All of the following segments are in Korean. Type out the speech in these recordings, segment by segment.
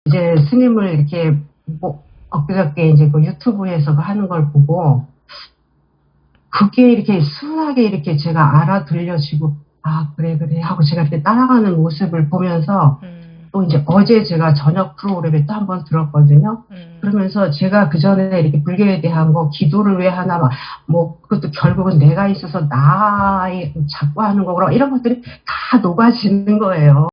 이제 스님을 이렇게 뭐 엊그저께 이제 그 유튜브에서 하는 걸 보고 그게 이렇게 순하게 이렇게 제가 알아들려지고 아 그래 그래 하고 제가 이렇게 따라가는 모습을 보면서 또 이제 어제 제가 저녁 프로그램에 또 한번 들었거든요. 그러면서 제가 그 전에 이렇게 불교에 대한 거 기도를 왜 하나 막 뭐 그것도 결국은 내가 있어서 나의 자꾸 하는 거고 이런 것들이 다 녹아지는 거예요.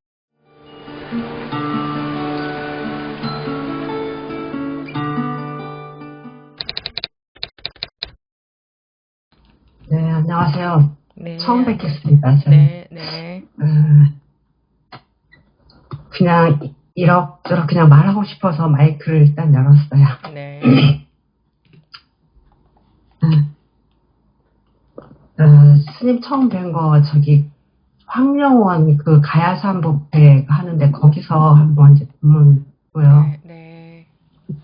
네, 안녕하세요. 처음 네, 뵙겠습니다. 저는 네, 네, 그냥 이럭저럭 그냥 말하고 싶어서 마이크를 일단 열었어요. 네, 스님 처음 뵌 거 저기 황령원 그 가야산법회 하는데 거기서 한번 이제 본문고요. 네, 네,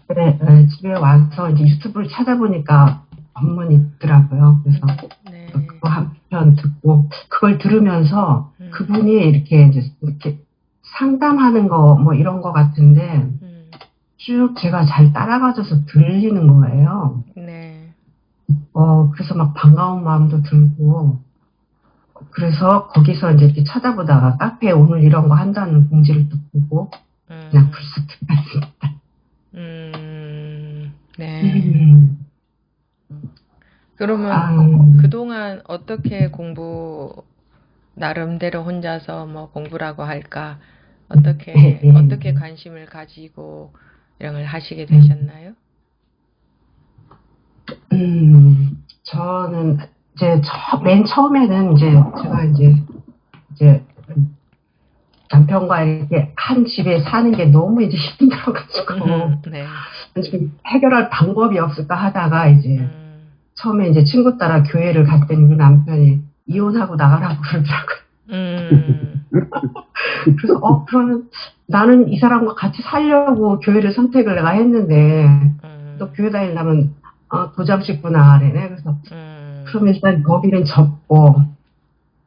그래, 집에 와서 이제 유튜브를 찾아보니까 법문이 있더라고요. 그래서 네, 그거 한 편 듣고 그걸 들으면서 그분이 이렇게 이제 이렇게 상담하는 거 뭐 이런 거 같은데 쭉 제가 잘 따라가줘서 들리는 거예요. 네, 그래서 막 반가운 마음도 들고 그래서 거기서 이제 이렇게 찾아보다가 카페에 오늘 이런 거 한다는 공지를 또 보고 그냥 불쑥 들어갔습니다. 네. 그러면 아, 그동안 어떻게 나름대로 혼자서 뭐 공부라고 할까, 네, 네. 어떻게 관심을 가지고 이런 걸 하시게 되셨나요? 저는 이제 맨 처음에는 이제 제가 이제 남편과 이렇게 한 집에 사는 게 너무 이제 힘들어가지고 네, 좀 해결할 방법이 없을까 하다가 이제 음, 처음에 이제 친구 따라 교회를 갔더니 우리 남편이 이혼하고 나가라고 그러더라고요. 음, 그래서 그러면 나는 이 사람과 같이 살려고 교회를 선택을 내가 했는데 또 교회 다니려면 도장 찍고 나가래네. 그래서 그럼 일단 거기는 접고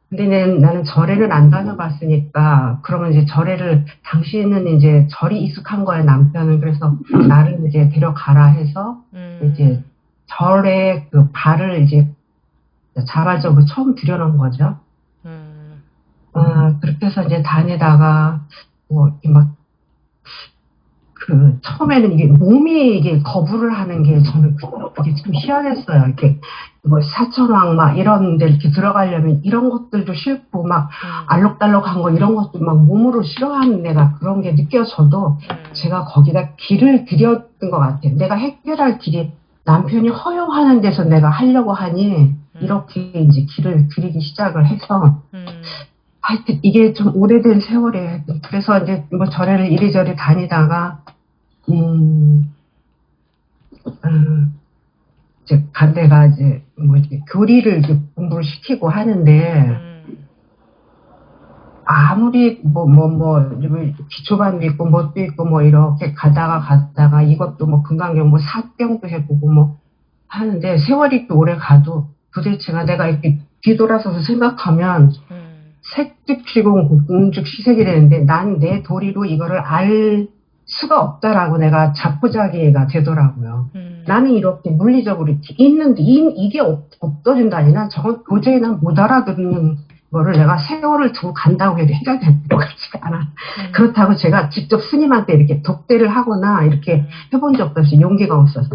근데 나는 절에는 안 다녀봤으니까 그러면 이제 당신은 이제 절이 익숙한 거야 남편은. 그래서 나를 이제 데려가라 해서 이제 절에 그 발을 이제 자발적으로 처음 들여놓은 거죠. 그렇게 해서 이제 다니다가 뭐 이렇게 막 처음에는 이게 몸이 이게 거부를 하는 게 저는 그게 참 희한했어요. 이렇게 뭐 사천왕 막 이런 데 이렇게 들어가려면 이런 것들도 싫고 막 알록달록한 거 이런 것도 막 몸으로 싫어하는 내가 그런 게 느껴져도 제가 거기다 길을 들였던 것 같아요. 내가 해결할 길이 남편이 허용하는 데서 내가 하려고 하니 이렇게 이제 길을 들이기 시작을 해서 하여튼 이게 좀 오래된 세월이에요. 그래서 이제 뭐 절에를 이리저리 다니다가 이제 간대가 이제 뭐 이렇게 교리를 이제 공부를 시키고 하는데 아무리 기초반도 있고 뭣도 있고 뭐 이렇게 가다가 이것도 뭐 금강경 뭐 사병도 해보고 뭐 하는데 세월이 또 오래 가도 도대체가 내가 이렇게 뒤돌아서서 생각하면 색즉시공 공즉시색이라는데 난 내 도리로 이거를 알 수가 없다라고 내가 자포자기가 되더라고요. 나는 이렇게 물리적으로 이렇게 있는데 이게 없어진다니 난 저건 도저히 난 못 알아듣는 거를 내가 세월을 두고 간다고 해도 해결이 될 것 같지가 않아. 그렇다고 제가 직접 스님한테 이렇게 독대를 하거나 이렇게 해본 적도 없이 용기가 없어서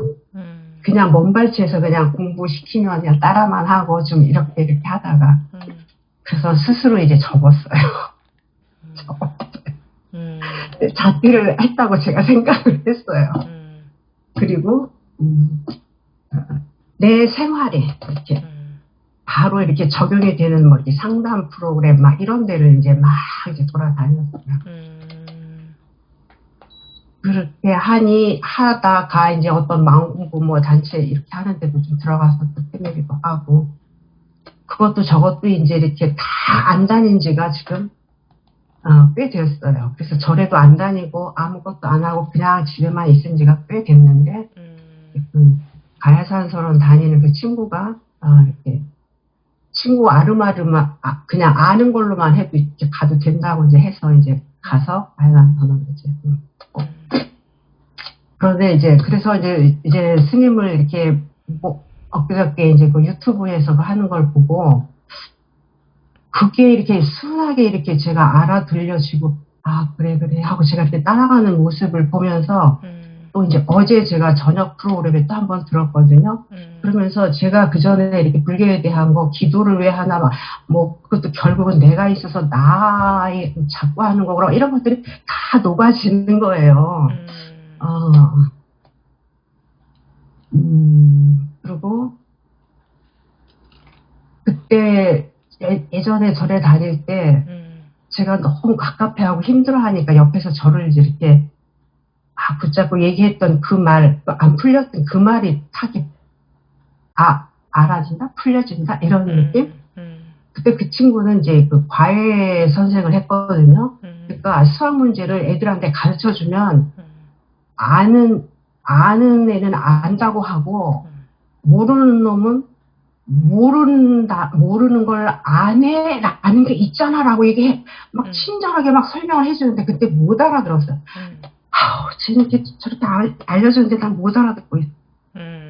그냥 먼발치에서 그냥 공부시키면 그냥 따라만 하고 좀 이렇게 하다가 그래서 스스로 이제 접었어요. 자퇴를 했다고 제가 생각을 했어요. 그리고 내 생활에 이렇게 바로 이렇게 적용이 되는 뭐 이렇게 상담 프로그램 막 이런 데를 이제 막 이제 돌아다녔어요. 그렇게 하다가 이제 어떤 망공부 뭐 단체 이렇게 하는데도 좀 들어가서 또 패밀리도 하고 그것도 저것도 이제 이렇게 다 안 다닌 지가 지금 꽤 됐어요. 그래서 절에도 안 다니고 아무것도 안 하고 그냥 집에만 있은 지가 꽤 됐는데 가야산서론 다니는 그 친구가 이렇게 친구 아름아름 그냥 아는 걸로만 해도 이렇게 가도 된다고 이제 해서 이제 가서 가야산서론 이제 듣고 그런데 이제, 그래서 이제 스님을 이렇게, 뭐, 엊그저께 이제 그 유튜브에서 하는 걸 보고, 그게 이렇게 순하게 이렇게 제가 알아들려지고, 아, 그래, 그래 하고 제가 이렇게 따라가는 모습을 보면서, 또 이제 어제 제가 저녁 프로그램에 또 한 번 들었거든요. 그러면서 제가 그 전에 이렇게 불교에 대한 거, 기도를 왜 하나, 막, 뭐, 그것도 결국은 내가 있어서 나에 자꾸 하는 거고, 이런 것들이 다 녹아지는 거예요. 그리고, 그때, 예전에 절에 다닐 때, 제가 너무 갑갑해하고 힘들어하니까 옆에서 저를 이제 이렇게, 붙잡고 얘기했던 그 말, 안 풀렸던 그 말이 타기, 알아진다? 풀려진다? 이런 느낌? 그때 그 친구는 이제 그 과외 선생을 했거든요. 그러니까 수학 문제를 애들한테 가르쳐 주면 아는 애는 안다고 하고 모르는 놈은 모르는 걸 안 해, 아는 게 있잖아라고 이게 막 친절하게 막 설명을 해주는데 그때 못 알아들었어요. 아우, 쟤는 저렇게 알려주는데 난 못 알아듣고 있어.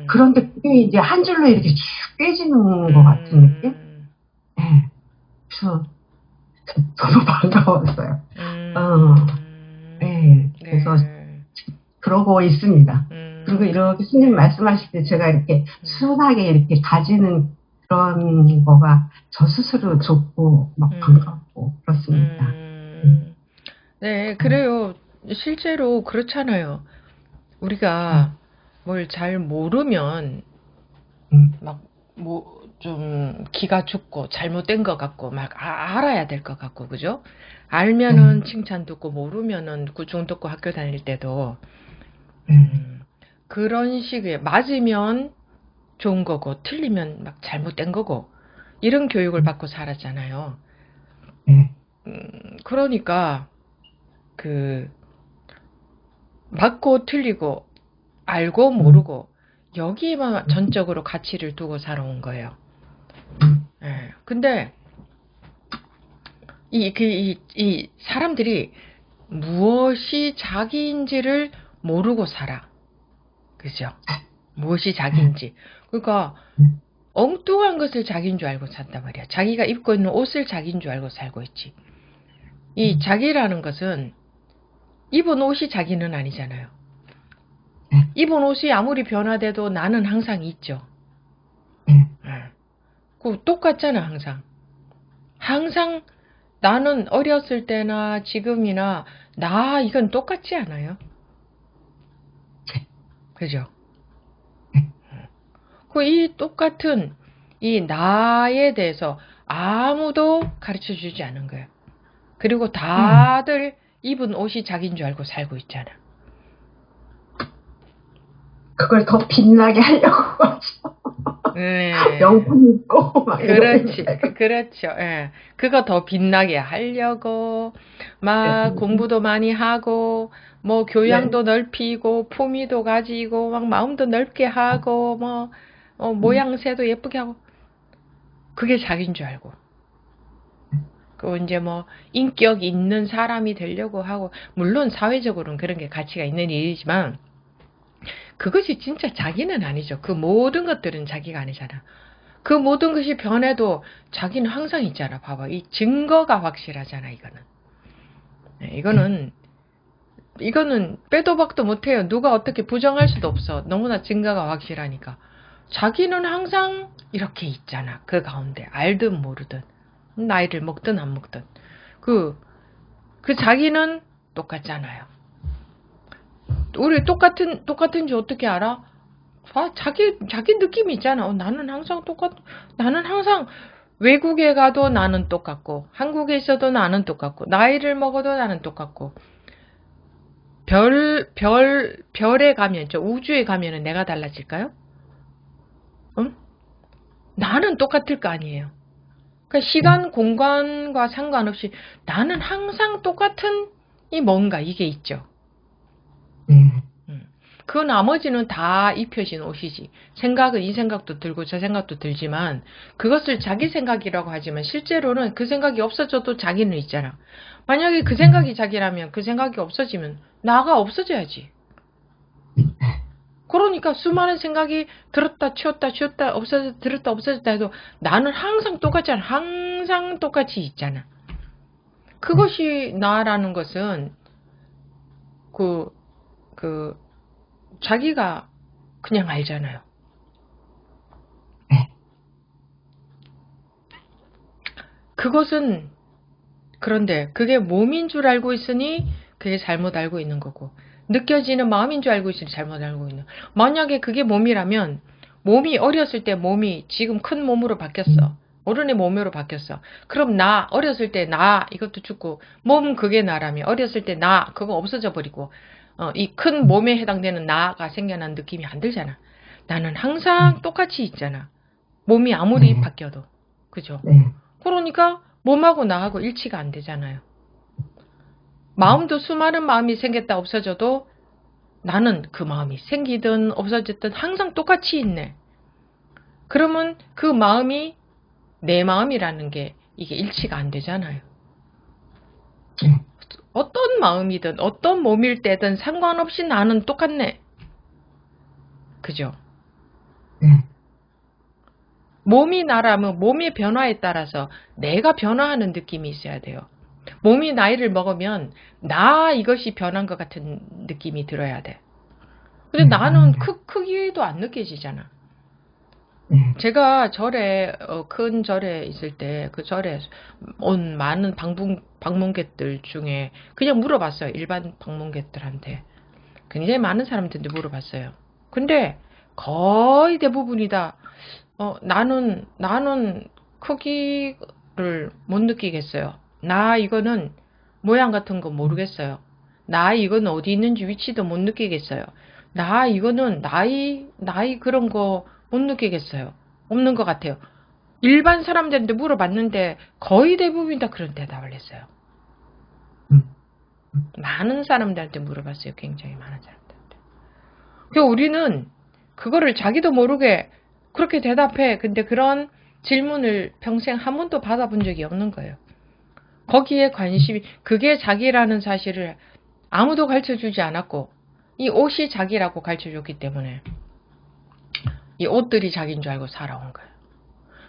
그런데 그게 이제 한 줄로 이렇게 쭉 깨지는 것 같은 느낌? 네. 그래서 너무 반가웠어요. 네. 그래서 그러고 있습니다. 그리고 이렇게 스님 말씀하실 때 제가 이렇게 순하게 이렇게 가지는 그런 거가 저 스스로 좋고 막 반갑고 그렇습니다. 네, 그래요. 실제로 그렇잖아요. 우리가 뭘 잘 모르면 막 뭐 좀 기가 죽고 잘못된 것 같고 막 알아야 될 것 같고 그죠? 알면은 칭찬 듣고 모르면은 구중 듣고 학교 다닐 때도 그런 식의 맞으면 좋은 거고 틀리면 막 잘못된 거고 이런 교육을 받고 살았잖아요. 그러니까 그 맞고 틀리고 알고 모르고 여기에만 전적으로 가치를 두고 살아온 거예요. 예. 근데 이 사람들이 무엇이 자기인지를 모르고 살아. 그죠? 무엇이 자기인지. 그러니까 엉뚱한 것을 자기인 줄 알고 산단 말이야. 자기가 입고 있는 옷을 자기인 줄 알고 살고 있지. 이 자기라는 것은 입은 옷이 자기는 아니잖아요. 입은 옷이 아무리 변화돼도 나는 항상 있죠. 그 똑같잖아, 항상. 항상 나는 어렸을 때나 지금이나 이건 똑같지 않아요? 그죠? 이 똑같은 이 나에 대해서 아무도 가르쳐 주지 않은 거예요. 그리고 다들 입은 옷이 자기인 줄 알고 살고 있잖아. 그걸 더 빛나게 하려고 하죠. 명품 입고 막 그렇지, 그렇죠. 예. 그거 더 빛나게 하려고 막 공부도 많이 하고 뭐 교양도 넓히고 품위도 가지고 막 마음도 넓게 하고 뭐 모양새도 예쁘게 하고 그게 자기인 줄 알고. 그 이제 뭐 인격 있는 사람이 되려고 하고 물론 사회적으로는 그런 게 가치가 있는 일이지만 그것이 진짜 자기는 아니죠. 그 모든 것들은 자기가 아니잖아. 그 모든 것이 변해도 자기는 항상 있잖아. 봐봐. 이 증거가 확실하잖아, 이거는. 네, 이거는 빼도 박도 못해요. 누가 어떻게 부정할 수도 없어. 너무나 증거가 확실하니까. 자기는 항상 이렇게 있잖아. 그 가운데. 알든 모르든. 나이를 먹든 안 먹든. 그 자기는 똑같잖아요. 우리 똑같은지 어떻게 알아? 자기 느낌이 있잖아. 나는 항상 나는 항상 외국에 가도 나는 똑같고, 한국에 있어도 나는 똑같고, 나이를 먹어도 나는 똑같고, 별에 가면, 우주에 가면은 내가 달라질까요? 응? 나는 똑같을 거 아니에요. 그러니까 시간, 공간과 상관없이 나는 항상 똑같은 뭔가 이게 있죠. 그 나머지는 다 입혀진 옷이지. 생각은 이 생각도 들고 저 생각도 들지만 그것을 자기 생각이라고 하지만 실제로는 그 생각이 없어져도 자기는 있잖아. 만약에 그 생각이 자기라면 그 생각이 없어지면 나가 없어져야지. 그러니까 수많은 생각이 들었다 치웠다 치웠다 없어졌다 들었다 없어졌다 해도 나는 항상 똑같잖아. 항상 똑같이 있잖아. 그것이 나라는 것은 그 자기가 그냥 알잖아요. 그것은 그런데 그게 몸인 줄 알고 있으니 그게 잘못 알고 있는 거고, 느껴지는 마음인 줄 알고 있으니 잘못 알고 있는. 만약에 그게 몸이라면 몸이 어렸을 때 몸이 지금 큰 몸으로 바뀌었어. 어른의 몸으로 바뀌었어. 그럼 나 어렸을 때 나 이것도 죽고, 몸 그게 나라면 어렸을 때 나 그거 없어져 버리고 이 큰 몸에 해당되는 나가 생겨난 느낌이 안 들잖아. 나는 항상 똑같이 있잖아. 몸이 아무리 바뀌어도. 그죠? 그러니까 몸하고 나하고 일치가 안 되잖아요. 마음도 수많은 마음이 생겼다 없어져도 나는 그 마음이 생기든 없어졌든 항상 똑같이 있네. 그러면 그 마음이 내 마음이라는 게 이게 일치가 안 되잖아요. 어떤 마음이든 어떤 몸일 때든 상관없이 나는 똑같네. 그죠? 몸이 나라면 몸의 변화에 따라서 내가 변화하는 느낌이 있어야 돼요. 몸이 나이를 먹으면 나 이것이 변한 것 같은 느낌이 들어야 돼. 근데 나는 크기도 안 느껴지잖아. 제가 절에 큰 절에 있을 때 그 절에 온 많은 방문객들 중에 그냥 물어봤어요. 일반 방문객들한테. 굉장히 많은 사람들한테 물어봤어요. 근데 거의 대부분이 다 나는 크기를 못 느끼겠어요. 나 이거는 모양 같은 거 모르겠어요. 나 이건 어디 있는지 위치도 못 느끼겠어요. 나 이거는 나이 그런 거 못 느끼겠어요. 없는 것 같아요. 일반 사람들한테 물어봤는데 거의 대부분 다 그런 대답을 했어요. 많은 사람들한테 물어봤어요. 굉장히 많은 사람들한테. 그러니까 우리는 그거를 자기도 모르게 그렇게 대답해. 근데 그런 질문을 평생 한 번도 받아본 적이 없는 거예요. 거기에 관심이, 그게 자기라는 사실을 아무도 가르쳐주지 않았고 이 옷이 자기라고 가르쳐줬기 때문에 이 옷들이 자기인 줄 알고 살아온 거예요.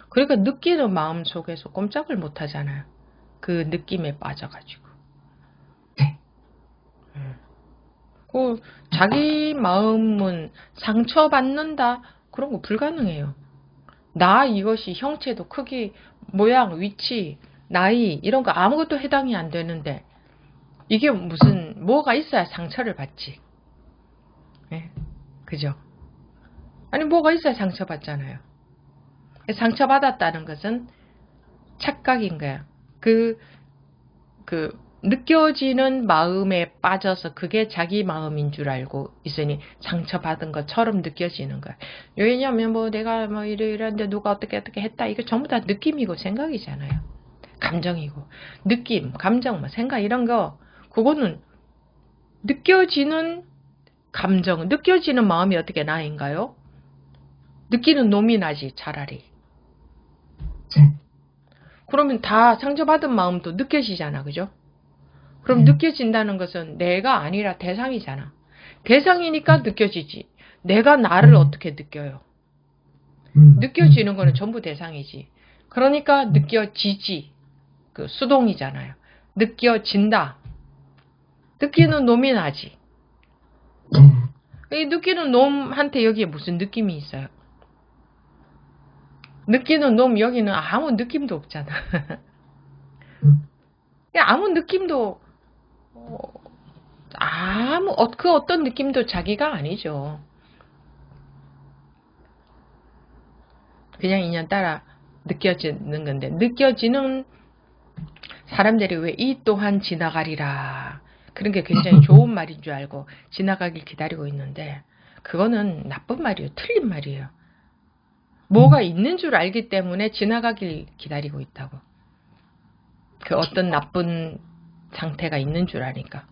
그러니까 느끼는 마음 속에서 꼼짝을 못 하잖아요. 그 느낌에 빠져가지고. 자기 마음은 상처받는다? 그런 거 불가능해요. 나 이것이 형체도 크기, 모양, 위치, 나이 이런 거 아무것도 해당이 안 되는데 이게 무슨 뭐가 있어야 상처를 받지. 네? 그죠? 아니 뭐가 있어야 상처받잖아요. 상처받았다는 것은 착각인 거야. 그 느껴지는 마음에 빠져서 그게 자기 마음인 줄 알고 있으니 상처받은 것처럼 느껴지는 거야. 왜냐면 뭐 내가 뭐 이러이러한데 누가 어떻게 했다. 이거 전부 다 느낌이고 생각이잖아요. 감정이고. 느낌, 감정, 뭐 생각 이런 거 그거는 느껴지는 감정, 느껴지는 마음이 어떻게 나인가요? 느끼는 놈이 나지 차라리. 그러면 다 상처받은 마음도 느껴지잖아. 그죠? 그럼 느껴진다는 것은 내가 아니라 대상이잖아. 대상이니까 느껴지지. 내가 나를 어떻게 느껴요? 느껴지는 거는 전부 대상이지. 그러니까 느껴지지. 그 수동이잖아요. 느껴진다. 느끼는 놈이 나지. 이 느끼는 놈한테 여기에 무슨 느낌이 있어요? 느끼는 놈 여기는 아무 느낌도 없잖아. 아무 느낌도 그 어떤 느낌도 자기가 아니죠. 그냥 인연 따라 느껴지는 건데, 느껴지는 사람들이 왜 이 또한 지나가리라 그런 게 굉장히 좋은 말인 줄 알고 지나가길 기다리고 있는데 그거는 나쁜 말이에요. 틀린 말이에요. 뭐가 있는 줄 알기 때문에 지나가길 기다리고 있다고. 그 어떤 나쁜 상태가 있는 줄 아니까.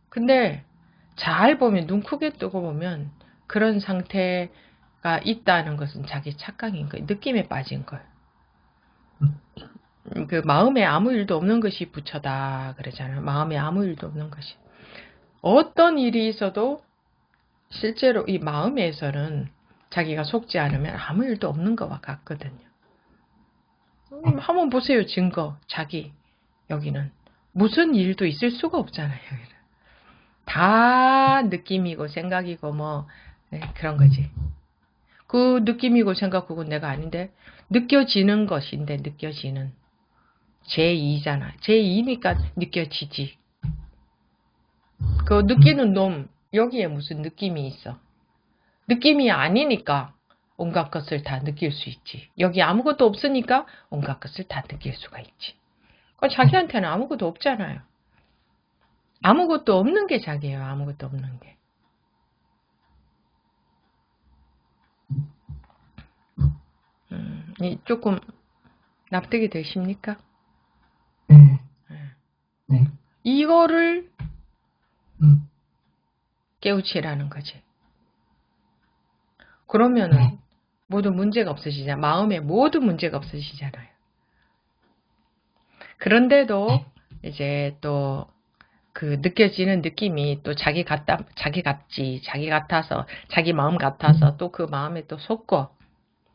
근데 잘 보면, 눈 크게 뜨고 보면 그런 상태가 있다는 것은 자기 착각인 거예요. 느낌에 빠진 거예요. 그 마음에 아무 일도 없는 것이 부처다 그러잖아요. 마음에 아무 일도 없는 것이. 어떤 일이 있어도 실제로 이 마음에서는 자기가 속지 않으면 아무 일도 없는 것과 같거든요. 한번 보세요. 증거. 자기. 여기는. 무슨 일도 있을 수가 없잖아요. 여기는. 다 느낌이고 생각이고 뭐 그런 거지. 그 느낌이고 생각 그건 내가 아닌데 느껴지는 것인데 느껴지는. 제2잖아. 제2니까 느껴지지. 그 느끼는 놈 여기에 무슨 느낌이 있어. 느낌이 아니니까 온갖 것을 다 느낄 수 있지. 여기 아무것도 없으니까 온갖 것을 다 느낄 수가 있지. 자기한테는 아무것도 없잖아요. 아무것도 없는 게 자기예요. 아무것도 없는 게. 조금 납득이 되십니까? 네. 네. 이거를 깨우치라는 거지. 그러면은 모두 문제가 없어지잖아. 마음에 모두 문제가 없어지잖아요. 그런데도 이제 또 그 느껴지는 느낌이 또 자기 같지, 자기 같아서, 자기 마음 같아서 또 그 마음에 또 속고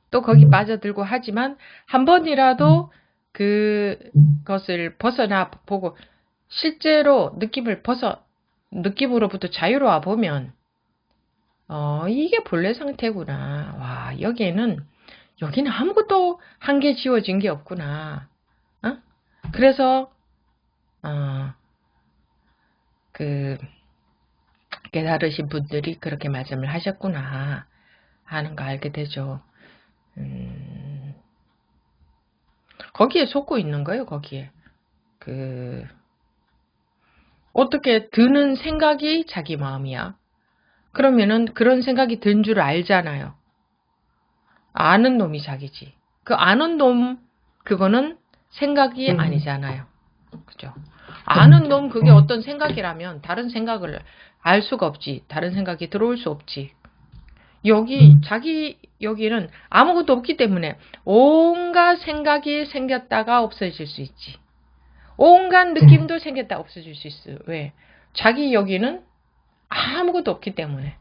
또 거기 빠져들고 하지만 한 번이라도 그것을 벗어나 보고 실제로 느낌으로부터 자유로워 보면 이게 본래 상태구나. 와, 여기는 아무것도 한 개 지워진 게 없구나. 그래서 깨달으신 분들이 그렇게 말씀을 하셨구나 하는 거 알게 되죠. 거기에 속고 있는 거예요. 거기에 어떻게 드는 생각이 자기 마음이야. 그러면은 그런 생각이 든 줄 알잖아요. 아는 놈이 자기지. 그 아는 놈 그거는 생각이 아니잖아요. 그죠? 아는 놈 그게 어떤 생각이라면 다른 생각을 알 수가 없지. 다른 생각이 들어올 수 없지. 여기는 아무것도 없기 때문에 온갖 생각이 생겼다가 없어질 수 있지. 온갖 느낌도 생겼다 없어질 수 있어요. 왜? 자기 여기는 아무것도 없기 때문에.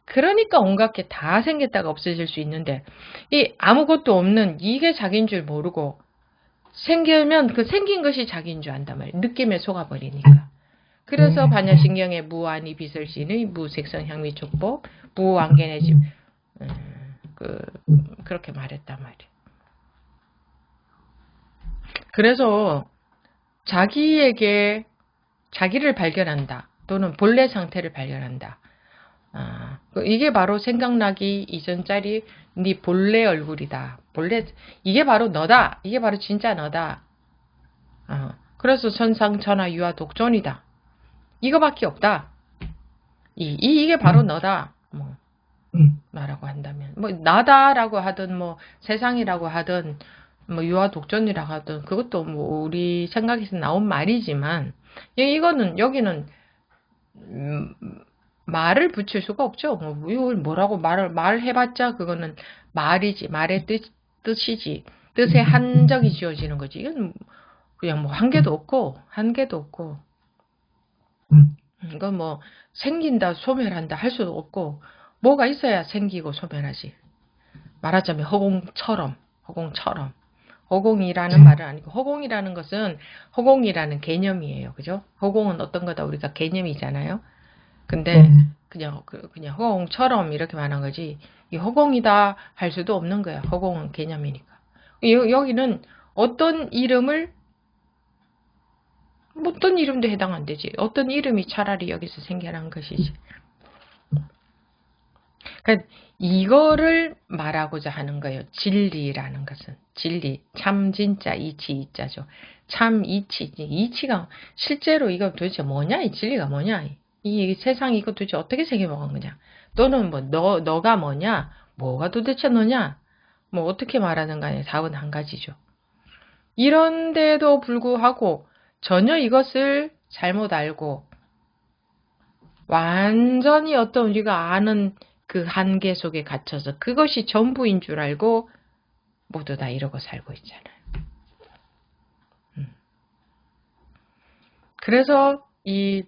그러니까 온갖 게 다 생겼다가 없어질 수 있는데 이 아무것도 없는 이게 자기인 줄 모르고 생기면 그 생긴 것이 자기인 줄 안단 말이에요. 느낌에 속아버리니까. 그래서 반야신경의 무아니 비설신의 무색성 향미촉법 무안견의 집 그렇게 말했단 말이에요. 그래서 자기에게 자기를 발견한다. 또는 본래 상태를 발견한다. 이게 바로 생각나기 이전짜리 네 본래 얼굴이다. 이게 바로 너다. 이게 바로 진짜 너다. 그래서 천상천하 유아 독존이다. 이거밖에 없다. 이게 바로 너다. 나라고 한다면 뭐 나다라고 하든 뭐 세상이라고 하든 뭐 유아 독존이라고 하든 그것도 뭐 우리 생각에서 나온 말이지만 여기는 말을 붙일 수가 없죠. 이걸 뭐라고 말해봤자 그거는 말이지. 말의 뜻이지. 뜻에 한적이 지어지는 거지. 이건 그냥 뭐 한계도 없고. 이건 뭐 생긴다 소멸한다 할 수도 없고 뭐가 있어야 생기고 소멸하지. 말하자면 허공처럼. 허공이라는 말은 아니고 허공이라는 것은 허공이라는 개념이에요. 그죠? 허공은 어떤 거다 우리가 개념이잖아요. 근데 그냥 허공처럼 이렇게 말한 거지. 이 허공이다 할 수도 없는 거야. 허공은 개념이니까. 여기는 어떤 이름도 해당 안 되지. 어떤 이름이 차라리 여기서 생겨난 것이지. 그러니까 이거를 말하고자 하는 거예요. 진리라는 것은. 진리. 참 진짜 이치 이자죠. 참 이치가 실제로 이거 도대체 뭐냐? 이 진리가 뭐냐? 이 세상이 이거 도대체 어떻게 생겨먹은 거냐? 또는 뭐 너가 뭐냐? 뭐가 도대체 너냐? 뭐 어떻게 말하는 간에 답은 한 가지죠. 이런데도 불구하고 전혀 이것을 잘못 알고 완전히 어떤 우리가 아는 그 한계 속에 갇혀서 그것이 전부인 줄 알고 모두 다 이러고 살고 있잖아요. 그래서 이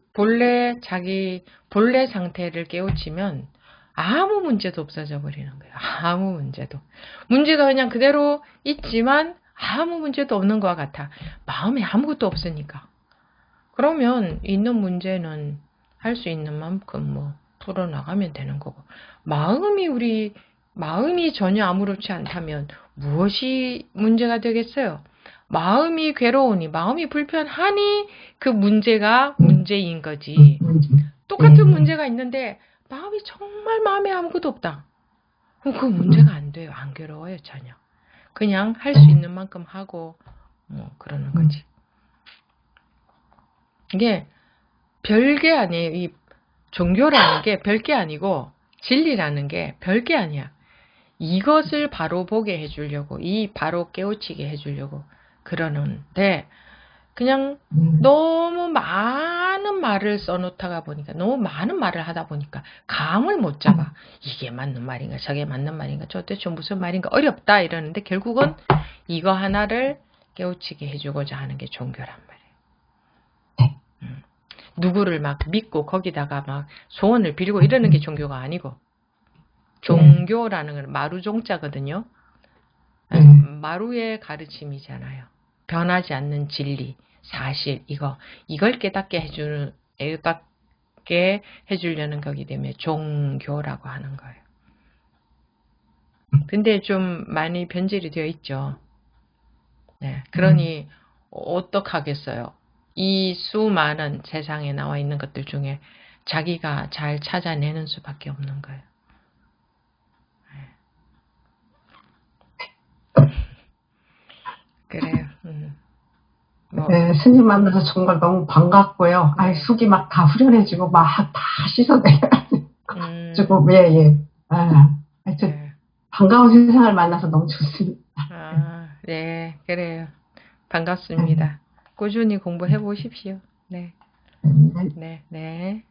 자기 본래 상태를 깨우치면 아무 문제도 없어져 버리는 거예요. 아무 문제도. 문제가 그냥 그대로 있지만 아무 문제도 없는 것 같아. 마음에 아무것도 없으니까. 그러면 있는 문제는 할 수 있는 만큼 뭐 풀어나가면 되는 거고. 마음이 전혀 아무렇지 않다면 무엇이 문제가 되겠어요? 마음이 괴로우니, 마음이 불편하니 그 문제가 문제인 거지. 똑같은 문제가 있는데 마음이 정말 마음에 아무것도 없다. 그럼 그 문제가 안 돼요. 안 괴로워요, 전혀. 그냥 할 수 있는 만큼 하고 뭐 그러는 거지. 이게 별게 아니에요. 이 종교라는 게 별게 아니고 진리라는 게 별게 아니야. 이것을 바로 보게 해주려고, 이 바로 깨우치게 해주려고 그러는데 그냥 너무 많은 말을 써놓다가 보니까, 너무 많은 말을 하다 보니까 감을 못 잡아. 이게 맞는 말인가, 저게 맞는 말인가, 저 대체 무슨 말인가, 어렵다 이러는데 결국은 이거 하나를 깨우치게 해주고자 하는 게 종교란 말이에요. 누구를 막 믿고 거기다가 막 소원을 빌고 이러는 게 종교가 아니고, 종교라는 건 마루종자거든요. 마루의 가르침이잖아요. 변하지 않는 진리, 사실, 이걸 깨닫게 해주려는 거기 때문에 종교라고 하는 거예요. 근데 좀 많이 변질이 되어 있죠. 네, 그러니 어떡하겠어요. 이 수많은 세상에 나와 있는 것들 중에 자기가 잘 찾아내는 수밖에 없는 거예요. 그래요. 뭐. 네, 스님 만나서 정말 너무 반갑고요. 아이, 속이 막 다 후련해지고, 막 다 씻어내가지고, 예. 하여튼, 네. 반가운 세상을 만나서 너무 좋습니다. 네, 그래요. 반갑습니다. 꾸준히 공부해 보십시오. 네. 네. 네, 네.